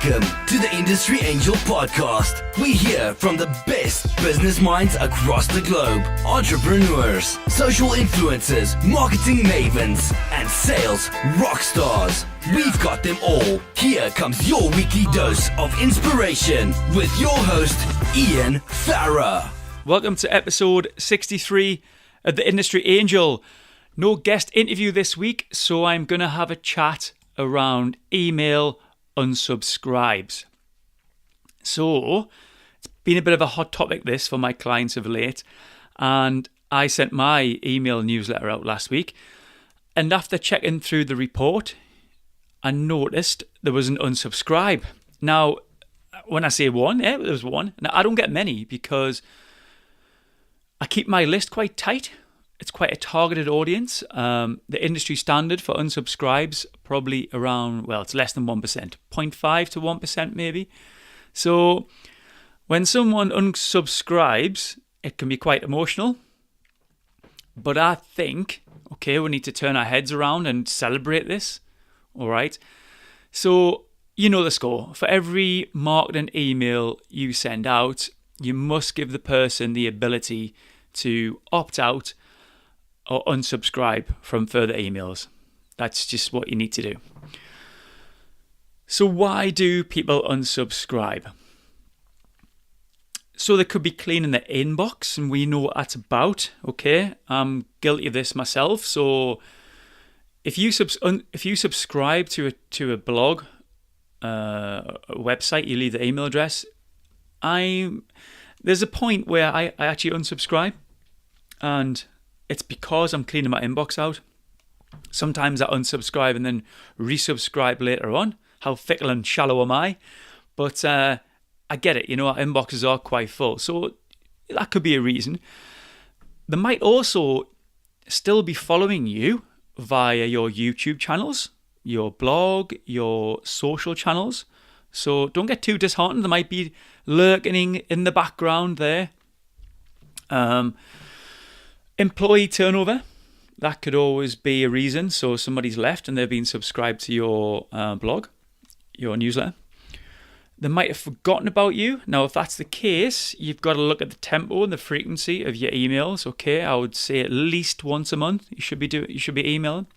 Welcome to the Industry Angel Podcast. We hear from the best business minds across the globe. Entrepreneurs, social influencers, marketing mavens, and sales rock stars. We've got them all. Here comes your weekly dose of inspiration with your host, Ian Farah. Welcome to episode 63 of the Industry Angel. No guest interview this week, so I'm going to have a chat around email unsubscribes. So, it's been a bit of a hot topic this for my clients of late, and I sent my email newsletter out last week, and after checking through the report, I noticed there was an unsubscribe. Now, when I say one, there was one. Now, I don't get many because I keep my list quite tight. It's quite a targeted audience. The industry standard for unsubscribes probably around, well, it's less than 1%, 0.5 to 1% maybe. So when someone unsubscribes, it can be quite emotional. But I think, okay, we need to turn our heads around and celebrate this. All right. So you know the score. For every marketing email you send out, you must give the person the ability to opt out or unsubscribe from further emails. That's just what you need to do. So why do people unsubscribe? So they could be cleaning their inbox, and we know what that's about, okay? I'm guilty of this myself. So if you subscribe to a blog, a website, you leave the email address, there's a point where I actually unsubscribe, and it's because I'm cleaning my inbox out. Sometimes I unsubscribe and then resubscribe later on. How fickle and shallow am I? But I get it, our inboxes are quite full. So that could be a reason. They might also still be following you via your YouTube channels, your blog, your social channels. So don't get too disheartened. They might be lurking in the background there. Employee turnover, that could always be a reason. So somebody's left and they've been subscribed to your blog, your newsletter. They might have forgotten about you. Now, if that's the case, you've got to look at the tempo and the frequency of your emails. Okay, I would say at least once a month you should be emailing.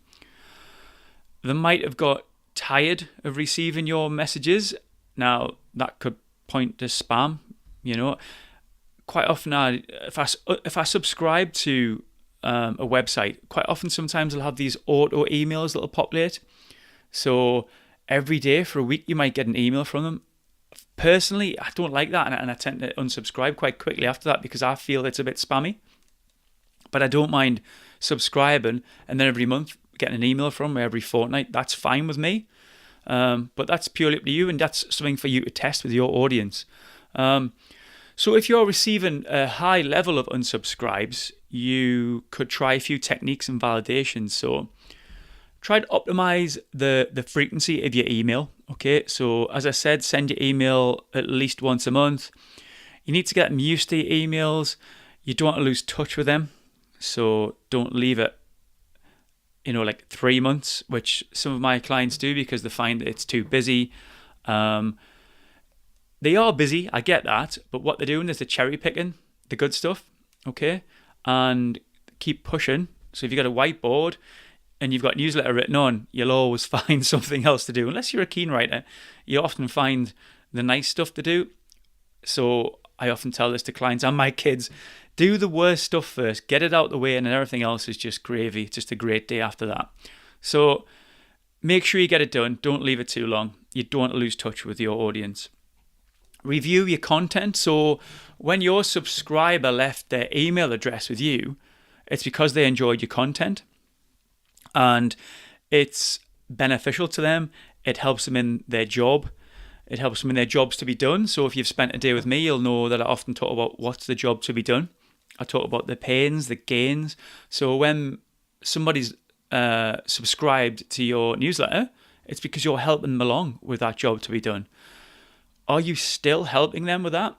They might have got tired of receiving your messages. Now, that could point to spam. Quite often, if I subscribe to a website, quite often sometimes I'll have these auto emails that'll populate. So every day for a week, you might get an email from them. Personally, I don't like that, and I tend to unsubscribe quite quickly after that because I feel it's a bit spammy. But I don't mind subscribing and then every month getting an email from me every fortnight. That's fine with me. But that's purely up to you, and that's something for you to test with your audience. So if you're receiving a high level of unsubscribes, you could try a few techniques and validations. So try to optimize the frequency of your email. Okay, so as I said, send your email at least once a month. You need to get them used to your emails. You don't want to lose touch with them. So don't leave it, like 3 months, which some of my clients do because they find that it's too busy. They are busy, I get that, but what they're doing is they're cherry picking the good stuff, okay, and keep pushing. So if you've got a whiteboard and you've got newsletter written on, you'll always find something else to do. Unless you're a keen writer, you often find the nice stuff to do. So I often tell this to clients and my kids, do the worst stuff first, get it out the way, and then everything else is just gravy, just a great day after that. So make sure you get it done. Don't leave it too long. You don't want to lose touch with your audience. Review your content. So when your subscriber left their email address with you, it's because they enjoyed your content and it's beneficial to them. It helps them in their job. It helps them in their jobs to be done. So if you've spent a day with me, you'll know that I often talk about what's the job to be done. I talk about the pains, the gains. So when somebody's subscribed to your newsletter, it's because you're helping them along with that job to be done. Are you still helping them with that?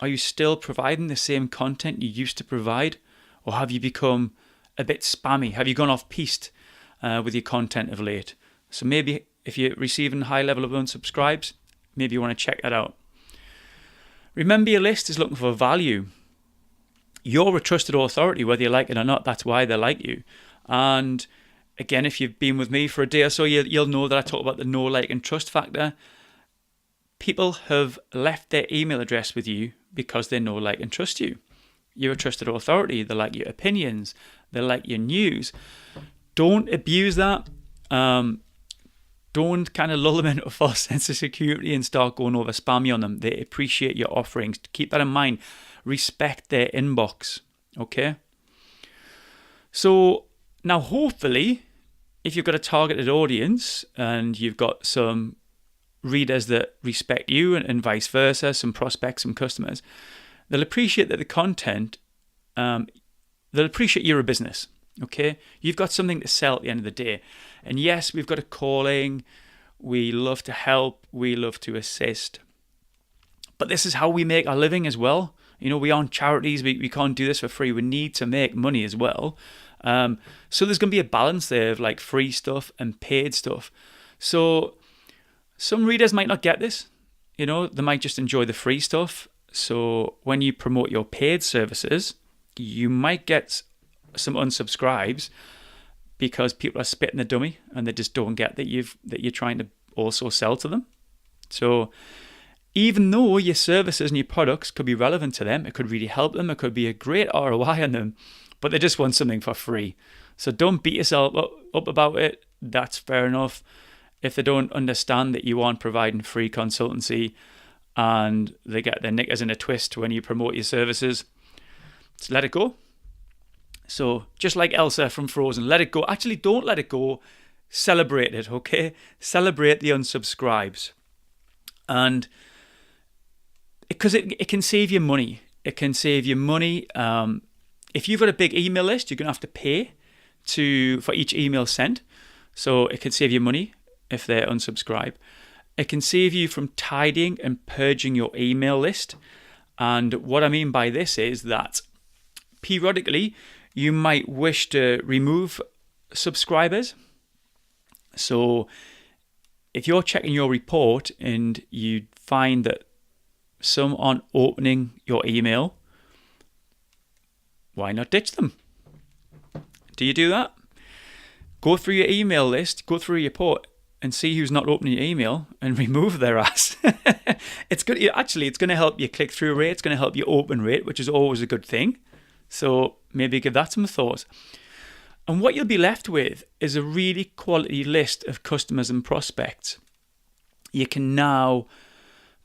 Are you still providing the same content you used to provide? Or have you become a bit spammy? Have you gone off piste with your content of late? So maybe If you're receiving a high level of unsubscribes, maybe you want to check that out. Remember, your list is looking for value. You're a trusted authority, whether you like it or not. That's why they like you. And again, if you've been with me for a day or so, you'll know that I talk about the know, like, and trust factor. People have left their email address with you because they know, like, and trust you. You're a trusted authority. They like your opinions. They like your news. Don't abuse that. Don't kind of lull them into a false sense of security and start going over spammy on them. They appreciate your offerings. Keep that in mind. Respect their inbox. Okay? So now, hopefully, if you've got a targeted audience and you've got some readers that respect you and vice versa, some prospects, some customers, they'll appreciate that the content, they'll appreciate you're a business. Okay? You've got something to sell at the end of the day. And yes, we've got a calling. We love to help. We love to assist. But this is how we make our living as well. You know, we aren't charities. We can't do this for free. We need to make money as well. So there's going to be a balance there of like free stuff and paid stuff. So some readers might not get this. You know, they might just enjoy the free stuff. So when you promote your paid services, you might get some unsubscribes because people are spitting the dummy and they just don't get that you're trying to also sell to them. So even though your services and your products could be relevant to them, it could really help them, it could be a great ROI on them, but they just want something for free. So don't beat yourself up about it. That's fair enough. If they don't understand that you aren't providing free consultancy and they get their knickers in a twist when you promote your services, just let it go. So just like Elsa from Frozen, let it go. Actually, don't let it go. Celebrate it, okay? Celebrate the unsubscribes. And because it can save you money. It can save you money. If you've got a big email list, you're going to have to pay for each email sent. So it can save you money if they unsubscribe. It can save you from tidying and purging your email list. And what I mean by this is that periodically, you might wish to remove subscribers. So if you're checking your report and you find that some aren't opening your email, why not ditch them? Do you do that? Go through your email list, go through your report and see who's not opening your email and remove their ass. It's good. Actually, it's going to help your click-through rate. It's going to help your open rate, which is always a good thing. So maybe give that some thought. And what you'll be left with is a really quality list of customers and prospects. You can now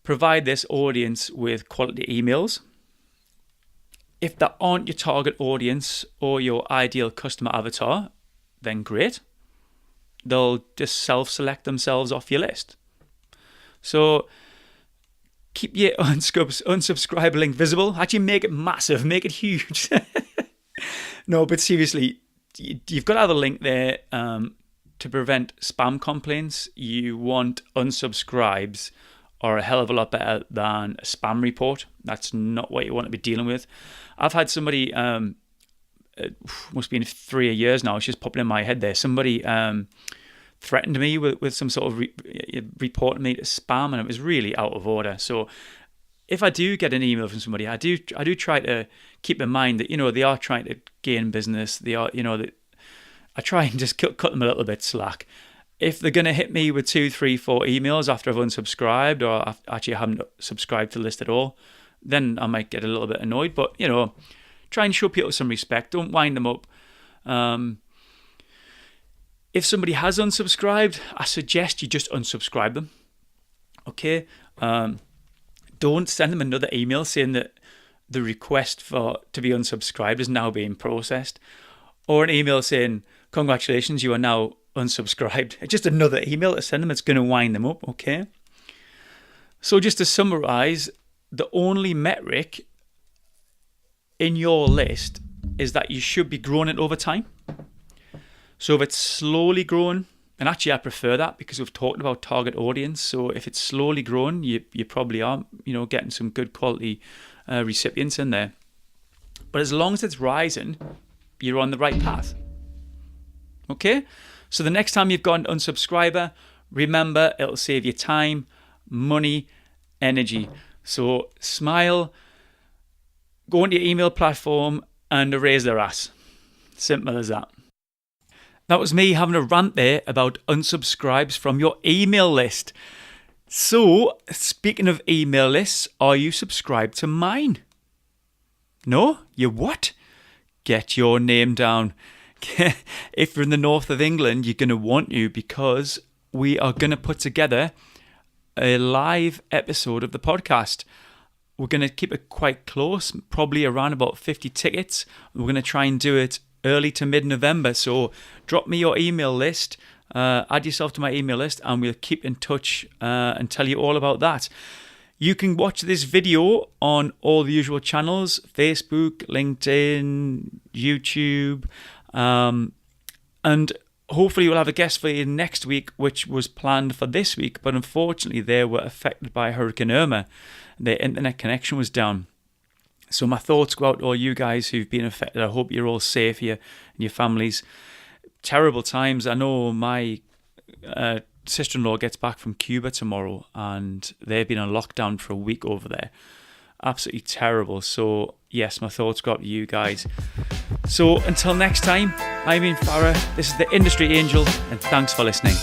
provide this audience with quality emails. If that aren't your target audience or your ideal customer avatar, then great. They'll just self-select themselves off your list. So keep your unsubscribe link visible. Actually, make it massive. Make it huge. No, but seriously, you've got to have a link there to prevent spam complaints. You want unsubscribes are a hell of a lot better than a spam report. That's not what you want to be dealing with. I've had somebody, it must have been 3 years now, it's just popping in my head there. Somebody threatened me with some sort of reporting me to spam, and it was really out of order. So if I do get an email from somebody, I do try to keep in mind that, you know, they are trying to gain business. They are, you know, that I try and just cut them a little bit slack. If they're going to hit me with 2, 3, 4 emails after I've unsubscribed, or actually I haven't subscribed to the list at all, then I might get a little bit annoyed. But, you know, try and show people some respect. Don't wind them up. If somebody has unsubscribed, I suggest you just unsubscribe them. Okay? Don't send them another email saying that the request to be unsubscribed is now being processed, or an email saying, congratulations, you are now unsubscribed. It's just another email to send them. It's going to wind them up, okay? So just to summarize, the only metric in your list is that you should be growing it over time. So if it's slowly growing, and actually I prefer that because we've talked about target audience. So if it's slowly growing, you probably are, you know, getting some good quality recipients in there. But as long as it's rising, you're on the right path. Okay? So the next time you've got an unsubscriber, Remember, it'll save you time, money, energy. So smile, go into your email platform and erase their ass. Simple as that. That was me having a rant there about unsubscribes from your email list. So, speaking of email lists, are you subscribed to mine? No? You what? Get your name down. If you're in the north of England, you're going to want you, because we are going to put together a live episode of the podcast. We're going to keep it quite close, probably around about 50 tickets. We're going to try and do it early to mid-November. So drop me your email list, add yourself to my email list, and we'll keep in touch and tell you all about that. You can watch this video on all the usual channels: Facebook, LinkedIn, YouTube, and hopefully we'll have a guest for you next week, which was planned for this week, but unfortunately they were affected by Hurricane Irma. Their internet connection was down. So my thoughts go out to all you guys who've been affected. I hope you're all safe here and your families. Terrible times. I know my sister-in-law gets back from Cuba tomorrow, and they've been on lockdown for a week over there. Absolutely terrible. So yes, my thoughts go out to you guys. So until next time, I've been Farah. This is the Industry Angel, and thanks for listening.